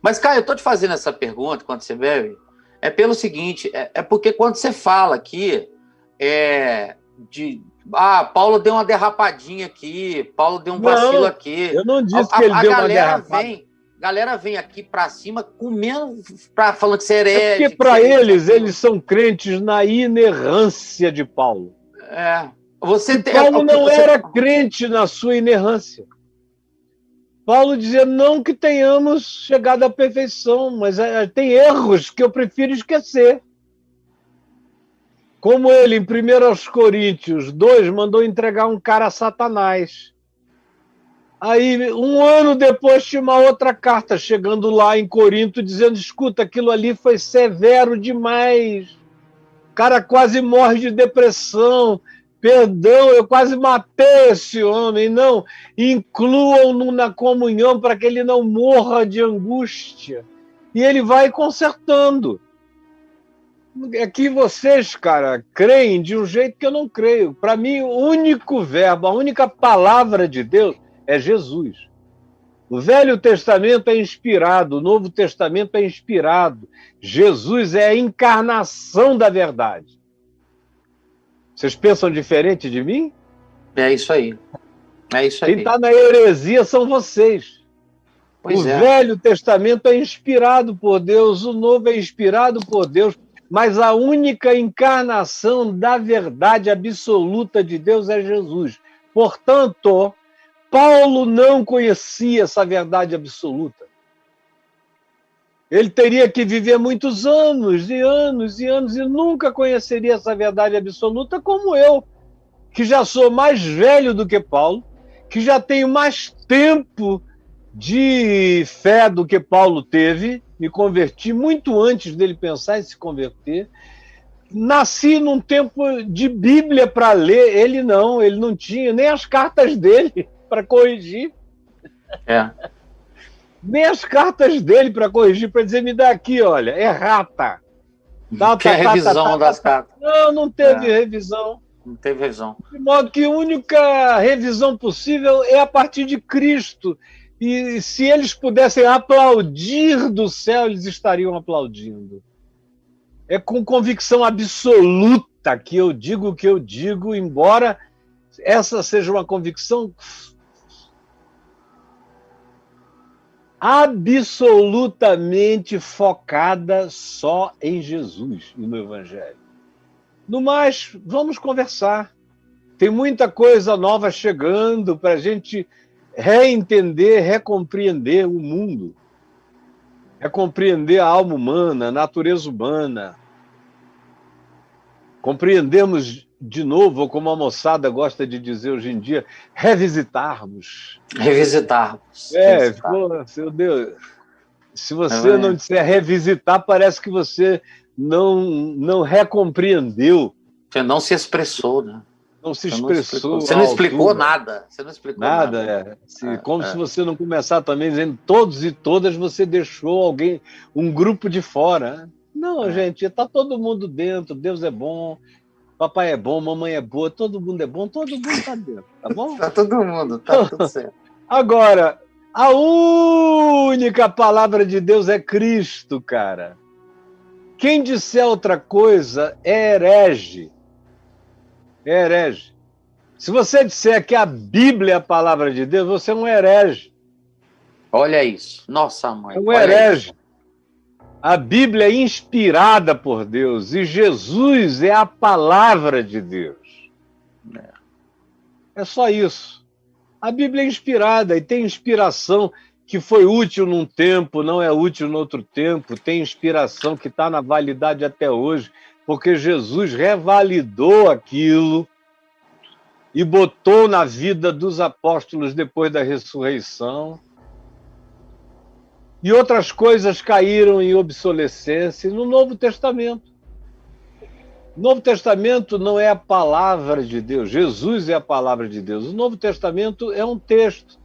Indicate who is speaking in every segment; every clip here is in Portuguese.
Speaker 1: Mas, Caio, eu tô te fazendo essa pergunta quando você bebe, é pelo seguinte, é porque quando você fala aqui, Paulo deu uma derrapadinha aqui, Paulo deu um vacilo
Speaker 2: Não,
Speaker 1: aqui.
Speaker 2: eu não disse que ele deu uma derrapada.
Speaker 1: Galera vem aqui pra cima comendo, falando que você é
Speaker 2: É porque
Speaker 1: herege.
Speaker 2: para eles são crentes na inerrância de Paulo. Paulo não era crente na sua inerrância. Paulo dizia não que tenhamos chegado à perfeição, mas tem erros que eu prefiro esquecer. Como ele, em 1 Coríntios 2, mandou entregar um cara a Satanás. Aí, um ano depois, tinha uma outra carta chegando lá em Corinto, dizendo, escuta, aquilo ali foi severo demais. O cara quase morre de depressão. Perdão, eu quase matei esse homem. Não, incluam-no na comunhão para que ele não morra de angústia. E ele vai consertando. É que vocês, cara, creem de um jeito que eu não creio. Para mim, o único verbo, a única palavra de Deus é Jesus. O Velho Testamento é inspirado, o Novo Testamento é inspirado. Jesus é a encarnação da verdade. Vocês pensam diferente de mim?
Speaker 1: É isso aí. É isso aí.
Speaker 2: Quem está na heresia são vocês. Velho Testamento é inspirado por Deus, o Novo é inspirado por Deus, mas a única encarnação da verdade absoluta de Deus é Jesus. Portanto, Paulo não conhecia essa verdade absoluta. Ele teria que viver muitos anos e anos e anos e nunca conheceria essa verdade absoluta como eu, que já sou mais velho do que Paulo, que já tenho mais tempo de fé do que Paulo teve, me converti muito antes dele pensar em se converter. Nasci num tempo de Bíblia para ler, ele não tinha nem as cartas dele para corrigir. Nem as cartas dele para corrigir, para dizer, me dá aqui, olha, errata.
Speaker 1: Que é a revisão das cartas.
Speaker 2: Não teve revisão.
Speaker 1: Não teve revisão.
Speaker 2: De modo que a única revisão possível é a partir de Cristo. E se eles pudessem aplaudir do céu, eles estariam aplaudindo. É com convicção absoluta que eu digo o que eu digo, embora essa seja uma convicção absolutamente focada só em Jesus e no Evangelho. No mais, vamos conversar. Tem muita coisa nova chegando para a gente reentender, recompreender o mundo. Recompreender a alma humana, a natureza humana. Compreendemos de novo, como a moçada gosta de dizer hoje em dia, revisitarmos.
Speaker 1: Revisitarmos.
Speaker 2: Meu Deus. Se você não disser revisitar, parece que você não recompreendeu.
Speaker 1: Você não se expressou, né?
Speaker 2: Não se expressou.
Speaker 1: Você não explicou nada. Você não explicou
Speaker 2: nada. Como se você não começar também dizendo todos e todas, você deixou um grupo de fora. Não, gente, está todo mundo dentro. Deus é bom, papai é bom, mamãe é boa, todo mundo é bom, todo mundo está dentro, tá bom?
Speaker 1: Tá todo mundo, tá tudo certo.
Speaker 2: Agora, a única palavra de Deus é Cristo, cara. Quem disser outra coisa é herege. É herege. Se você disser que a Bíblia é a palavra de Deus, você é um herege.
Speaker 1: Olha isso. Nossa, mãe.
Speaker 2: É um herege. A Bíblia é inspirada por Deus e Jesus é a palavra de Deus. É só isso. A Bíblia é inspirada e tem inspiração que foi útil num tempo, não é útil no outro tempo, tem inspiração que está na validade até hoje, porque Jesus revalidou aquilo e botou na vida dos apóstolos depois da ressurreição. E outras coisas caíram em obsolescência no Novo Testamento. O Novo Testamento não é a palavra de Deus, Jesus é a palavra de Deus. O Novo Testamento é um texto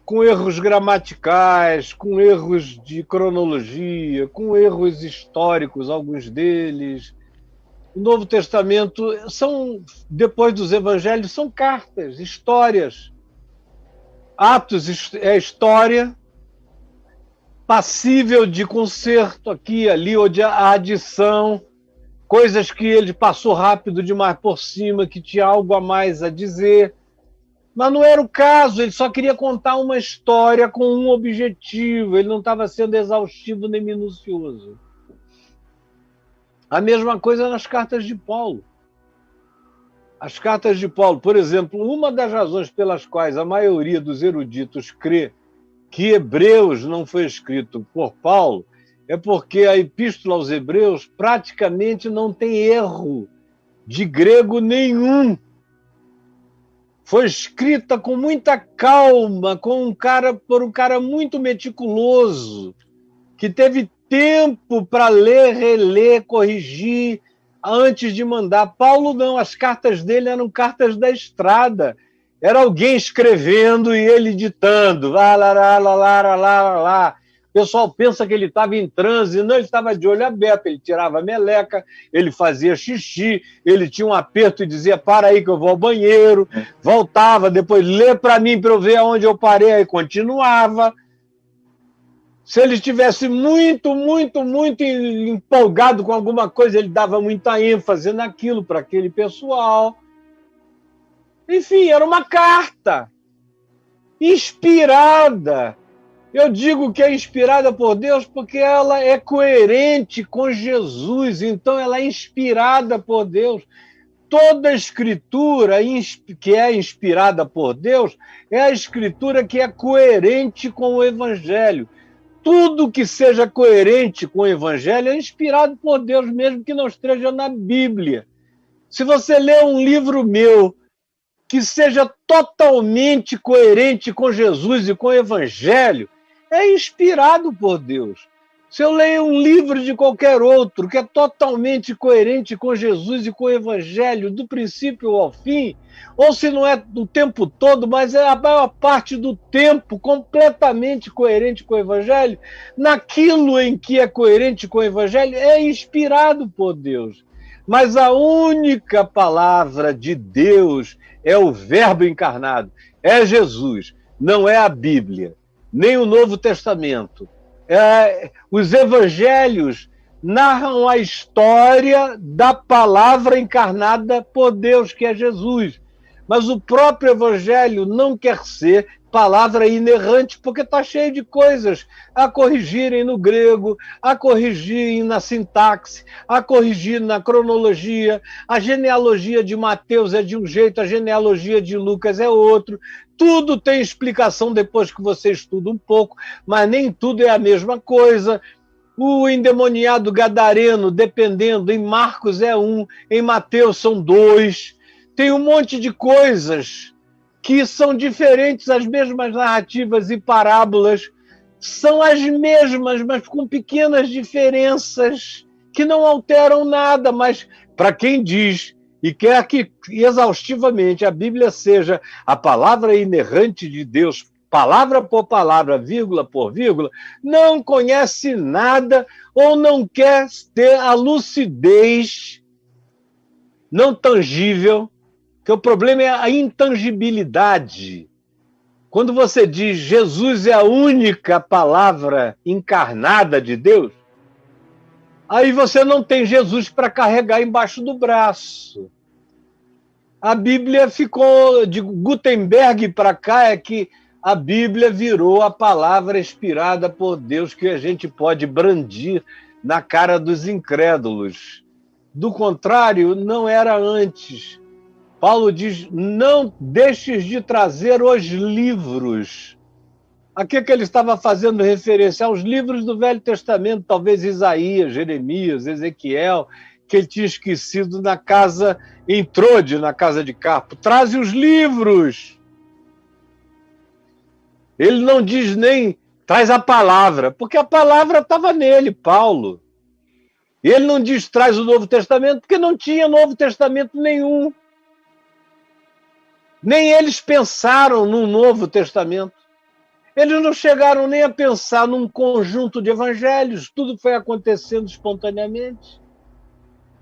Speaker 2: com erros gramaticais, com erros de cronologia, com erros históricos, alguns deles. O Novo Testamento depois dos evangelhos, são cartas, histórias. Atos é história. passível de conserto aqui, ali, ou de adição, coisas que ele passou rápido demais por cima, que tinha algo a mais a dizer. Mas não era o caso, ele só queria contar uma história com um objetivo, ele não estava sendo exaustivo nem minucioso. A mesma coisa nas cartas de Paulo. As cartas de Paulo, por exemplo, uma das razões pelas quais a maioria dos eruditos crê que Hebreus não foi escrito por Paulo é porque a Epístola aos Hebreus praticamente não tem erro de grego nenhum. Foi escrita com muita calma, por um cara muito meticuloso, que teve tempo para ler, reler, corrigir antes de mandar. Paulo não, as cartas dele eram cartas da estrada. Era alguém escrevendo e ele ditando. Lá, lá, lá, lá, lá, lá, lá. O pessoal pensa que ele estava em transe, não, ele estava de olho aberto, ele tirava a meleca, ele fazia xixi, ele tinha um aperto e dizia, para aí que eu vou ao banheiro, voltava, depois lê para mim para eu ver aonde eu parei, aí continuava. Se ele estivesse muito, muito, muito empolgado com alguma coisa, ele dava muita ênfase naquilo para aquele pessoal. Enfim, era uma carta inspirada. Eu digo que é inspirada por Deus porque ela é coerente com Jesus, então ela é inspirada por Deus. Toda escritura que é inspirada por Deus é a escritura que é coerente com o Evangelho. Tudo que seja coerente com o Evangelho é inspirado por Deus, mesmo que não esteja na Bíblia. Se você ler um livro meu que seja totalmente coerente com Jesus e com o Evangelho, é inspirado por Deus. Se eu leio um livro de qualquer outro que é totalmente coerente com Jesus e com o Evangelho, do princípio ao fim, ou se não é o tempo todo, mas é a maior parte do tempo completamente coerente com o Evangelho, naquilo em que é coerente com o Evangelho, é inspirado por Deus. Mas a única palavra de Deus é o Verbo encarnado, é Jesus, não é a Bíblia, nem o Novo Testamento. Os evangelhos narram a história da palavra encarnada por Deus, que é Jesus. Mas o próprio evangelho não quer ser palavra inerrante, porque está cheio de coisas a corrigirem no grego, a corrigirem na sintaxe, a corrigir na cronologia. A genealogia de Mateus é de um jeito, a genealogia de Lucas é outro. Tudo tem explicação depois que você estuda um pouco, mas nem tudo é a mesma coisa. O endemoniado gadareno, dependendo, em Marcos é um, em Mateus são dois. Tem um monte de coisas que são diferentes, as mesmas narrativas e parábolas são as mesmas, mas com pequenas diferenças que não alteram nada. Mas para quem diz e quer que exaustivamente a Bíblia seja a palavra inerrante de Deus, palavra por palavra, vírgula por vírgula, não conhece nada ou não quer ter a lucidez não tangível, que o problema é a intangibilidade. Quando você diz Jesus é a única palavra encarnada de Deus, aí você não tem Jesus para carregar embaixo do braço. A Bíblia ficou, de Gutenberg para cá, é que a Bíblia virou a palavra inspirada por Deus que a gente pode brandir na cara dos incrédulos. Do contrário, não era antes. Paulo diz, não deixes de trazer os livros. A que ele estava fazendo referência? Aos livros do Velho Testamento, talvez Isaías, Jeremias, Ezequiel, que ele tinha esquecido na casa, em Trode, na casa de Carpo. Traze os livros. Ele não diz nem, traz a palavra, porque a palavra estava nele, Paulo. Ele não diz, traz o Novo Testamento, porque não tinha Novo Testamento nenhum. Nem eles pensaram no Novo Testamento. Eles não chegaram nem a pensar num conjunto de evangelhos. Tudo foi acontecendo espontaneamente.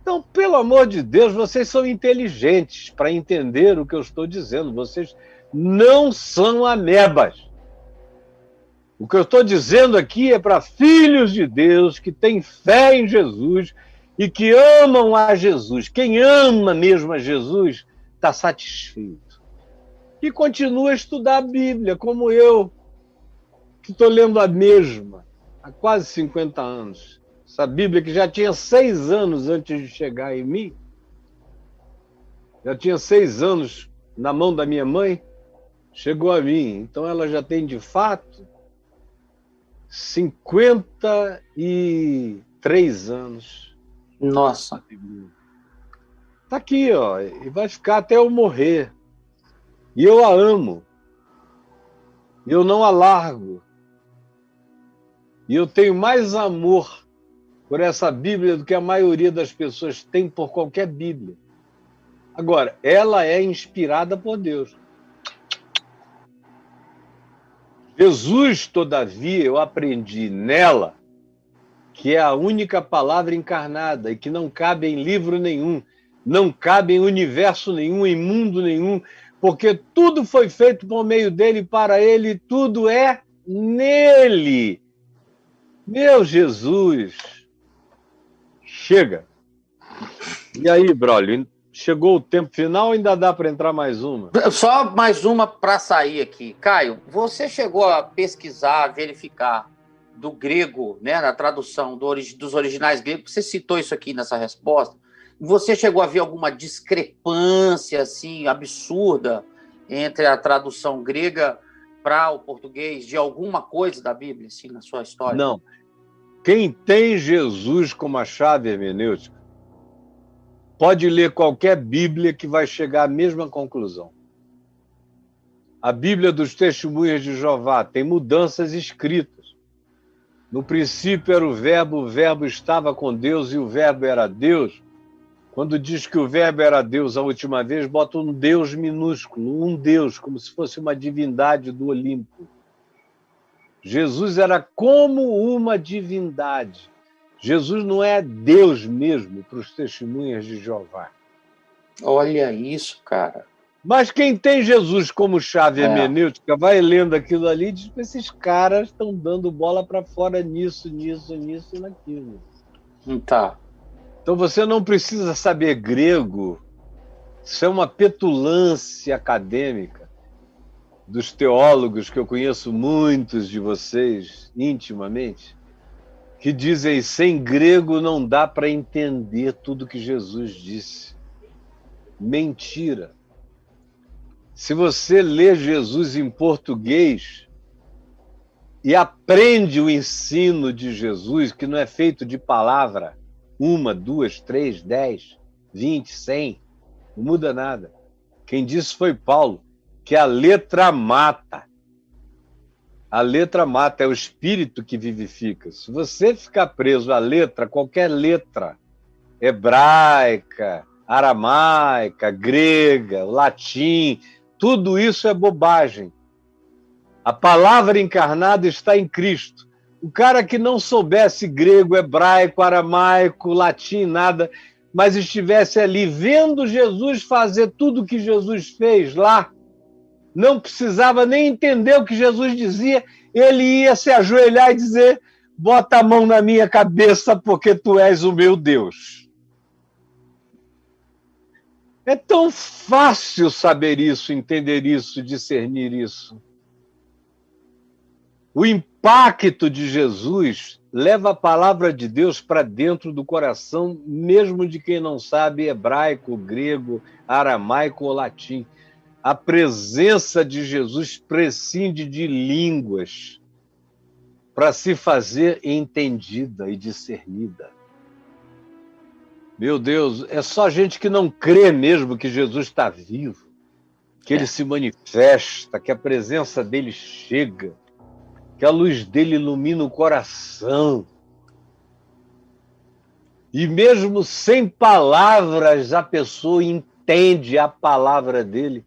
Speaker 2: Então, pelo amor de Deus, vocês são inteligentes para entender o que eu estou dizendo. Vocês não são amebas. O que eu estou dizendo aqui é para filhos de Deus que têm fé em Jesus e que amam a Jesus. Quem ama mesmo a Jesus está satisfeito. E continua a estudar a Bíblia, como eu, que estou lendo a mesma há quase 50 anos. Essa Bíblia que já tinha 6 anos antes de chegar em mim, já tinha 6 anos na mão da minha mãe, chegou a mim. Então ela já tem, de fato, 53 anos.
Speaker 1: Nossa.
Speaker 2: Está aqui, ó, e vai ficar até eu morrer. E eu a amo. E eu não a largo. E eu tenho mais amor por essa Bíblia do que a maioria das pessoas tem por qualquer Bíblia. Agora, ela é inspirada por Deus. Jesus, todavia, eu aprendi nela que é a única palavra encarnada e que não cabe em livro nenhum, não cabe em universo nenhum, em mundo nenhum, porque tudo foi feito por meio dele, para ele, tudo é nele. Meu Jesus! Chega! E aí, Brolio, chegou o tempo final ou ainda dá para entrar mais uma?
Speaker 1: Só mais uma para sair aqui. Caio, você chegou a pesquisar, verificar do grego, né, na tradução dos originais gregos, você citou isso aqui nessa resposta, você chegou a ver alguma discrepância assim, absurda entre a tradução grega para o português de alguma coisa da Bíblia, assim, na sua história?
Speaker 2: Não. Quem tem Jesus como a chave hermenêutica pode ler qualquer Bíblia que vai chegar à mesma conclusão. A Bíblia dos Testemunhas de Jeová tem mudanças escritas. No princípio era o Verbo estava com Deus e o Verbo era Deus. Quando diz que o Verbo era Deus a última vez, bota um Deus minúsculo, um Deus, como se fosse uma divindade do Olimpo. Jesus era como uma divindade. Jesus não é Deus mesmo para os Testemunhas de Jeová.
Speaker 1: Olha isso, cara.
Speaker 2: Mas quem tem Jesus como chave hermenêutica vai lendo aquilo ali e diz: esses caras estão dando bola para fora nisso e naquilo.
Speaker 1: Tá.
Speaker 2: Então você não precisa saber grego. Isso é uma petulância acadêmica dos teólogos, que eu conheço muitos de vocês intimamente, que dizem: sem grego não dá para entender tudo que Jesus disse. Mentira. Se você lê Jesus em português e aprende o ensino de Jesus, que não é feito de palavra, 1, 2, 3, 10, 20, 100, não muda nada. Quem disse foi Paulo, que a letra mata. A letra mata, é o espírito que vivifica. Se você ficar preso à letra, qualquer letra, hebraica, aramaica, grega, latim, tudo isso é bobagem. A palavra encarnada está em Cristo. O cara que não soubesse grego, hebraico, aramaico, latim, nada, mas estivesse ali vendo Jesus fazer tudo o que Jesus fez lá, não precisava nem entender o que Jesus dizia, ele ia se ajoelhar e dizer: bota a mão na minha cabeça porque tu és o meu Deus. É tão fácil saber isso, entender isso, discernir isso. O impacto de Jesus leva a palavra de Deus para dentro do coração, mesmo de quem não sabe hebraico, grego, aramaico ou latim. A presença de Jesus prescinde de línguas para se fazer entendida e discernida. Meu Deus, é só gente que não crê mesmo que Jesus está vivo, que ele se manifesta, que a presença dele chega, que a luz dele ilumina o coração. E mesmo sem palavras, a pessoa entende a palavra dele.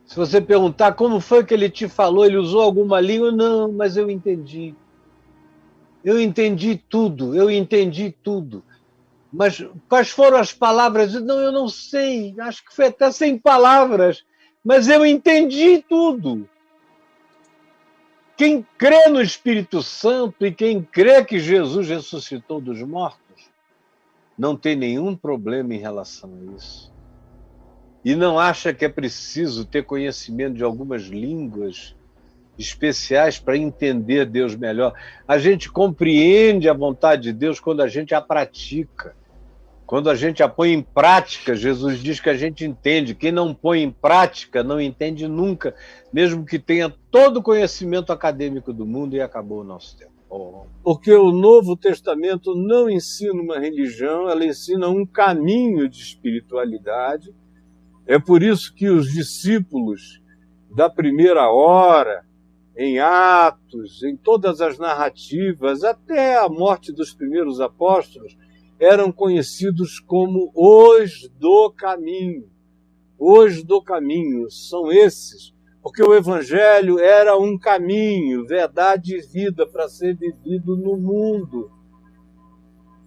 Speaker 2: Se você perguntar como foi que ele te falou, ele usou alguma língua? Não, mas eu entendi. Eu entendi tudo, eu entendi tudo. Mas quais foram as palavras? Não, eu não sei, acho que foi até sem palavras, mas eu entendi tudo. Quem crê no Espírito Santo e quem crê que Jesus ressuscitou dos mortos, não tem nenhum problema em relação a isso. E não acha que é preciso ter conhecimento de algumas línguas especiais para entender Deus melhor. A gente compreende a vontade de Deus quando a gente a pratica. Quando a gente a põe em prática, Jesus diz que a gente entende. Quem não põe em prática não entende nunca, mesmo que tenha todo o conhecimento acadêmico do mundo, e acabou o nosso tempo. Porque o Novo Testamento não ensina uma religião, ela ensina um caminho de espiritualidade. É por isso que os discípulos da primeira hora, em Atos, em todas as narrativas, até a morte dos primeiros apóstolos, eram conhecidos como os do caminho. Os do caminho são esses, porque o Evangelho era um caminho, verdade e vida para ser vivido no mundo.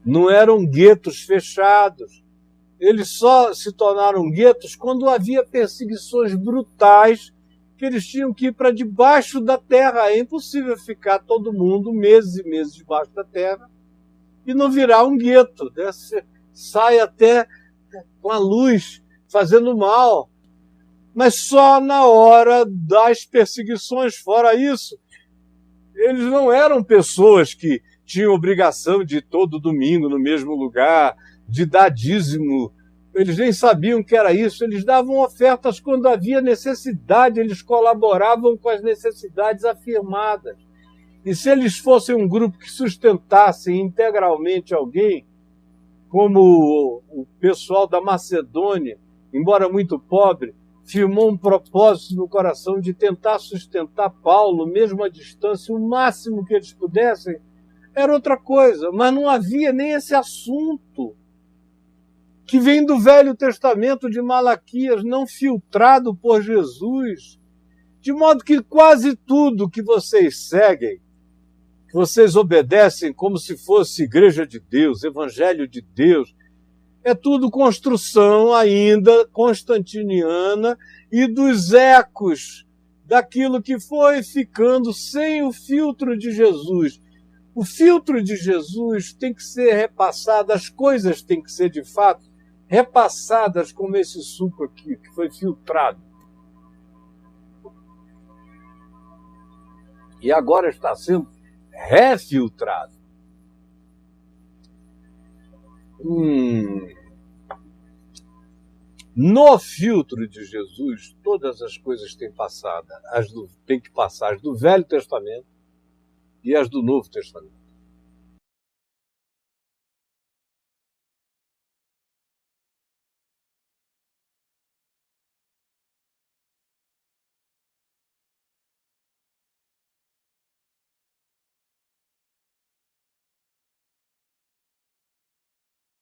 Speaker 2: Não eram guetos fechados. Eles só se tornaram guetos quando havia perseguições brutais, que eles tinham que ir para debaixo da terra. É impossível ficar todo mundo meses e meses debaixo da terra e não virar um gueto, né? Você sai até com a luz, fazendo mal. Mas só na hora das perseguições. Fora isso, eles não eram pessoas que tinham obrigação de ir todo domingo no mesmo lugar, de dar dízimo. Eles nem sabiam que era isso. Eles davam ofertas quando havia necessidade, eles colaboravam com as necessidades afirmadas. E se eles fossem um grupo que sustentasse integralmente alguém, como o pessoal da Macedônia, embora muito pobre, firmou um propósito no coração de tentar sustentar Paulo, mesmo à distância, o máximo que eles pudessem, era outra coisa. Mas não havia nem esse assunto, que vem do Velho Testamento de Malaquias, não filtrado por Jesus, de modo que quase tudo que vocês seguem, que vocês obedecem como se fosse Igreja de Deus, Evangelho de Deus, é tudo construção ainda constantiniana e dos ecos daquilo que foi ficando sem o filtro de Jesus. O filtro de Jesus tem que ser repassado, as coisas têm que ser, de fato, repassadas como esse suco aqui, que foi filtrado. E agora está sendo refiltrado. No filtro de Jesus, todas as coisas têm passado, têm que passar as do Velho Testamento e as do Novo Testamento.